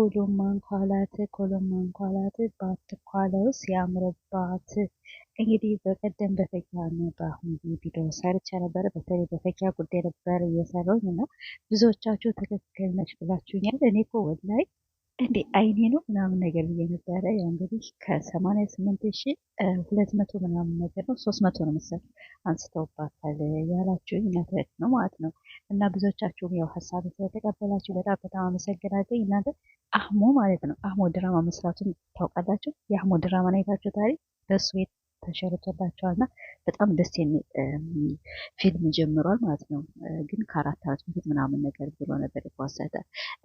ኮሎማን ኳላት ባትኳለውስ ያምርባት። እንግዲህ በቀደም በፈኪያና በአህሙ ቪዲዮ ሰርቼ ነበር። በተለይ በፈኪያ ጉዳይ ነበር እየሰራሁኝ እና ብዙዎቻችሁ ትክክል ነች ብላችሁኛል። እኔ እኮ ወላሂ እንዴ አይኔ ነው ምናምን ነገር ብዬ ነበረ። ያው እንግዲህ ከ88,200 ምናምን ነገር ነው 300 ነው መሰለኝ አንስተውባታል ያላችሁኝ እውነት ነው ማለት ነው። እና ብዙዎቻችሁም ያው ሀሳብ ስለተቀበላችሁ በጣም በጣም አመሰግናለሁ። እናንተ አህሙ ማለት ነው አህሙ ድራማ መስራቱን ታውቃላችሁ? የአህሙ ድራማ አይታችሁ ታሪክ በሱ ቤት ተሸርቶላቸዋል እና በጣም ደስ የሚል ፊልም ጀምሯል ማለት ነው። ግን ከ4 ዓመት በፊት ምናምን ነገር ብሎ ነበር የፖሰተ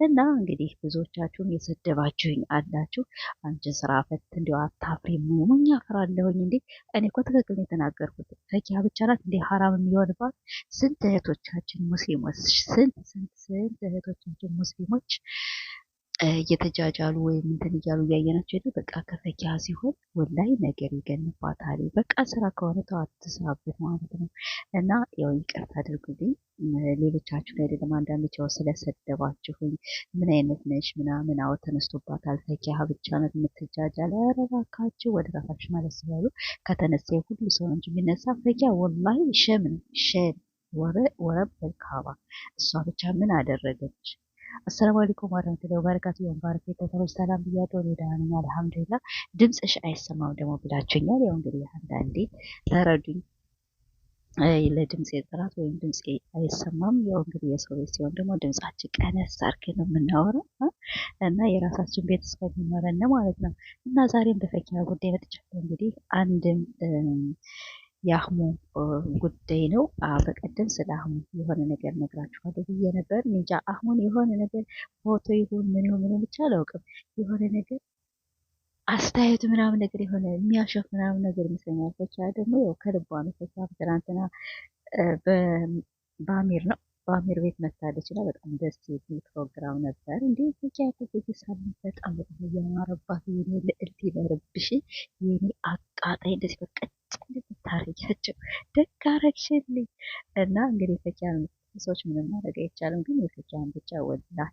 እና እንግዲህ ብዙዎቻችሁም የሰደባችሁኝ አላችሁ። አንቺ ስራ ፈት እንዲያው አታፍሪም? ሙኛ አፍራለሁኝ እንዴ? እኔ እኮ ትክክል ነው የተናገርኩት። ፈኪያ ብቻ ናት እንዴ ሀራም የሚሆንባት? ስንት እህቶቻችን ሙስሊሞች ስንት እህቶቻችን ሙስሊሞች እየተጃጃሉ ወይም እንትን እያሉ እያየናቸው የለ። በቃ ከፈኪያ ሲሆን ወላይ ነገር ይገንባታል። በቃ ስራ ከሆነ ተው አትስራበት ማለት ነው። እና ያው ይቅርታ አድርጉልኝ ሌሎቻችሁ ላይ አይደለም። አንዳንዶች ያው ስለሰደባችሁኝ ምን አይነት ነሽ ምናምን አዎ ተነስቶባታል። ፈኪያ ብቻ ናት የምትጃጃል። ኧረ እባካችሁ ወደ ራሳችሁ ማለት ስላሉ ከተነሳ ሁሉ ሰው እንጂ የሚነሳ ፈኪያ ወላሂ ሸም ነው ሸም ወረበል ካባ እሷ ብቻ ምን አደረገች? አሰላሙ አለይኩም ወራህመቱላሂ ወበረካቱ። ወንባረከ ተተሮች ሰላም ብያለሁ። እኔ ደህና ነኝ አልሐምዱሊላህ። ድምፅሽ አይሰማም ደግሞ ብላችሁኛል። ያው እንግዲህ አንዳንዴ ተረዱኝ። ለድምፄ ጥራት ወይም ድምፄ አይሰማም። ያው እንግዲህ የሰው ቤት ሲሆን ደግሞ ድምጻችን ቀነስ አድርገን ነው የምናወራው እና የራሳችን ቤት እስከሚኖረን ማለት ነው። እና ዛሬም በፈኪያ ጉዳይ መጥቻለሁ። እንግዲህ አንድም የአህሙ ጉዳይ ነው። በቀደም ስለ አህሙ የሆነ ነገር ነግራችኋለሁ ብዬ ነበር። እንጃ አህሙን የሆነ ነገር ፎቶ ይሁን ምን ይሁን ምን ብቻ አላውቅም። የሆነ ነገር አስተያየቱ ምናምን ነገር የሆነ የሚያሸፍ ምናምን ነገር ይመስለኛል። ፈኪያ ደግሞ ያው ከልቧ ነው። ፈኪያ ትናንትና በአሚር ነው በአሚር ቤት መታለች እና በጣም ደስ የሚል ፕሮግራም ነበር። እንዲህ ፈኪያ ከዚህ ሳምንት በጣም እያማረባት የኔ ልዕልት ይበርብሽ የኔ አቃጣይ እንደዚህ በቃ ታረጊያቸው ደግ አረግሽልኝ። እና እንግዲህ ፈኪያን ሰዎች ምንም ማድረግ አይቻልም። ግን የፈኪያን ብቻ ወላሂ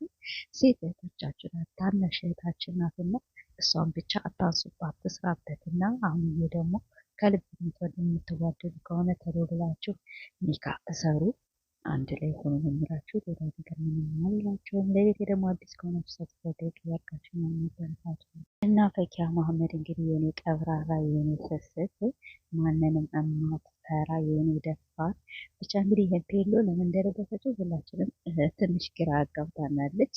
ሴት እህቶቻችን ናት፣ ታናሽ እህታችን ናትና እሷን ብቻ አታንሱባት፣ ትስራበትና አሁን ደግሞ ከልብ የምትዋደዱ ከሆነ ተሎ ብላችሁ ኒካ እሰሩ፣ አንድ ላይ ሆኖ ነው የሚላችሁ። ሌላ ነገር ምንም አልላችሁም። ለቤቴ ደግሞ አዲስ ከሆናችሁ ሰብስክራይብ ያደርጋችሁ ነው የሚበረታቱ እና ፈኪያ መሐመድ እንግዲህ የኔ ቀብራራ የኔ ስስት ማንንም እማትፈራ የኔ ደፋር ብቻ እንግዲህ ይህን ፔሎ ለምን እንደደረሰችው ሁላችንም ትንሽ ግራ አጋብታናለች።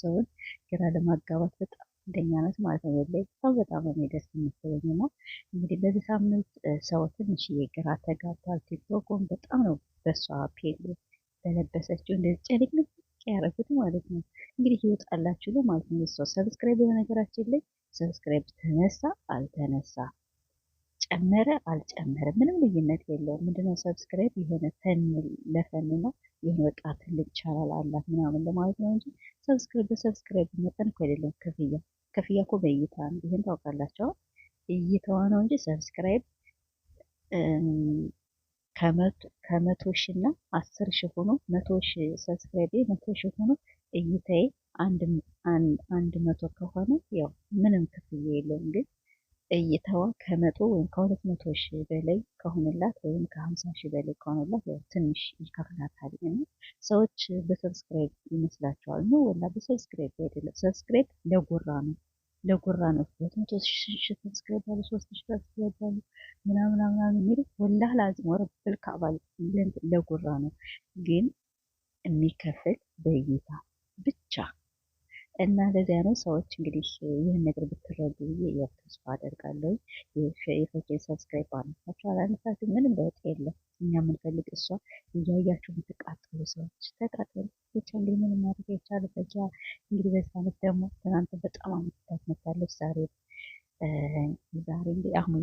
ሰውን ግራ ለማጋባት በጣም አንደኛ ናት ማለት ነው። ወላሂ በጣም ነው ደስ የምትለኝ እና እንግዲህ በዚህ ሳምንት ሰው ትንሽ ግራ ተጋብቷል። ቲክቶክን በጣም ነው በሷ ፔሎ በለበሰችው እንደዚህ ጨርቅ ያረጉት ማለት ነው። እንግዲህ ይወጣላችሁ ነው ማለት ነው። ሰው ሰብስክራይብ በነገራችን ላይ ሰብስክራይብ ተነሳ አልተነሳ ጨመረ አልጨመረ ምንም ልዩነት የለውም። ምንድነው ሰብስክራይብ የሆነ ፈን ለፈንና የሆነ በቃ ትልቅ ቻናል አላት ምናምን ለማለት ነው እንጂ ሰብስክራይብ በሰብስክራይብ መጠን እኮ አይደለም ክፍያ እኮ በእይታ ነው። ይሄን ታውቃላችሁ? እይታዋ ነው እንጂ ሰብስክራይብ ከመቶ ሺህ እና 10,000 ሆኖ 100,000 ሰብስክራይብ 100,000 ሆኖ እይታዬ አንድ መቶ ከሆነ ያው ምንም ክፍያ የለውም። ግን እይታዋ ከ100 ወይም ከ200,000 በላይ ከሆነላት ወይም ከ50,000 በላይ ከሆነላት ያው ትንሽ ይከፍላታል። እና ሰዎች በሰብስክራይብ ይመስላቸዋል ነው ወላ በሰብስክራይብ አይደለም። ሰብስክራይብ ለጉራ ነው 200,000 ሰብስክራይብ አሉ 3,000 ሰብስክራይብ አሉ ምናምን የሚሉት ወላህ ላዚም ወረብል ካባል ለጉራ ነው። ግን የሚከፍል በእይታ ብቻ እና ለዚያ ነው ሰዎች እንግዲህ ይህን ነገር ብትረዱ ብዬ ተስፋ አደርጋለሁ። የፈኪን ሰብስክራይብ ባነሳችሁ አላነሳችሁ ምንም ለውጥ የለም። እኛ የምንፈልግ እሷ እያያችሁ የምትቃጠሉ ሰዎች ተቃጠሉ ብቻ። እንግዲህ ምንም ማድረግ አይቻልም። ፈኪያ እንግዲህ በዚህ ዓመት ደግሞ ትናንት በጣም አመታት መታለች። ዛሬ እንግዲህ አሁን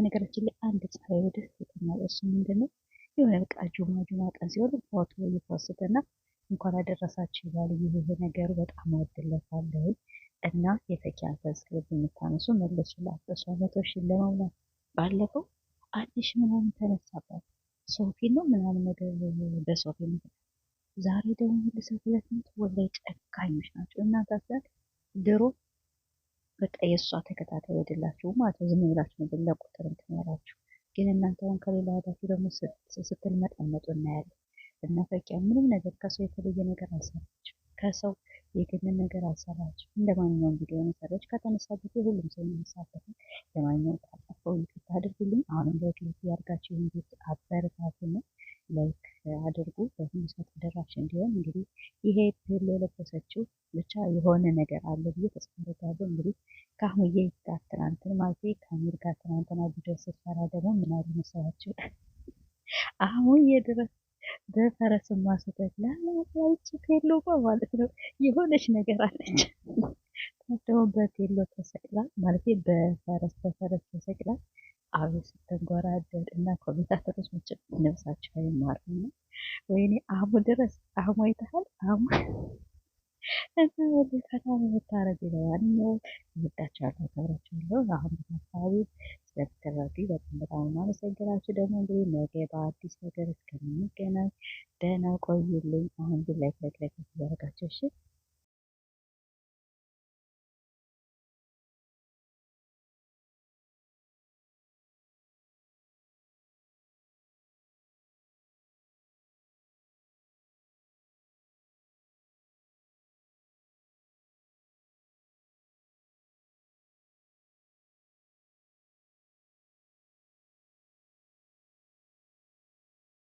ነገራችን ላይ አንድ ጸባይ ደስ ይለኛል። እሱ ምንድነው የሆነ በቃ ጁማ ቀን ሲሆን ፎቶ ይፖስትና እንኳን አደረሳችሁ ይላል። ይህ ነገሩ በጣም ወድለታለሁ እና የፈኪያን ሰብስክራይብ የምታነሱ መለሱላት። በሷ 100,000 ለመሙላት ባለፈው 1,000 ምናምን ተነሳባት ሶፊ ነው ምናምን ነገር በሶፊ ነው። ዛሬ ደግሞ መልሰው 200 ወላይ ጨካኞች ናቸው እናንተ። ድሮ በቃ የእሷ ተከታታይ አይደላችሁ ማለት ነው። ዝም ብላችሁ ነው ለቁጥር እንትን ያላችሁ። ግን እናንተ አሁን ከሌላ ወዳችሁ ደግሞ ስትልመጠመጡ እናያለን። እና ፈቂያ ምንም ነገር ከሰው የተለየ ነገር አልሰራችም። ከሰው የግንን ነገር አልሰራችም። እንደ ማንኛውም ቪዲዮ ነው የሰራች። ከተነሳበት የሁሉም ሰው የሚነሳበት። ለማንኛውም ካጠፋው ይቅርታ አድርጉልኝ። አሁንም ላይክ ያርጋችሁ ይህን ቤት አበረታቱ ነው። ላይክ አድርጉ በሁሉ ሰው ተደራሽ እንዲሆን። እንግዲህ ይሄ ፔሎ የለበሰችው ብቻ የሆነ ነገር አለ ብዬ ተስፋ አደርጋለሁ። እንግዲህ ከአህሙዬ ጋር ትናንትን ማለት ከአሚር ጋር ትናንትና ቪዲዮ ስትሰራ ደግሞ ምን አሉ መሰላችሁ? አህሙዬ ድረስ በፈረስማ ስተክላ ያቺ ፔሎ ማለት ነው የሆነች ነገር አለች። ደግሞ በፔሎ ተሰቅላ ማለት በፈረስ ተሰቅላ አቤት ስትንጎራደድ እና ኮሜንታተሮች መቼም ነፍሳቸው አይማርም ነው። ወይኔ አህሙ ድረስ አህሙ አይተሃል አህሙ እና ወደ ፈታ የምታረግ ለማንኛውም እወዳቸዋለሁ፣ አከብራቸዋለሁ። አሁን አካባቢ ስለተከራቢ በጣም በጣም ማመሰግናችሁ። ደግሞ እንግዲህ ነገ በአዲስ ነገር እስከምንገናኝ ደህና ቆዩልኝ። አሁን ግን ላይክ እያደረጋችሁ እሺ።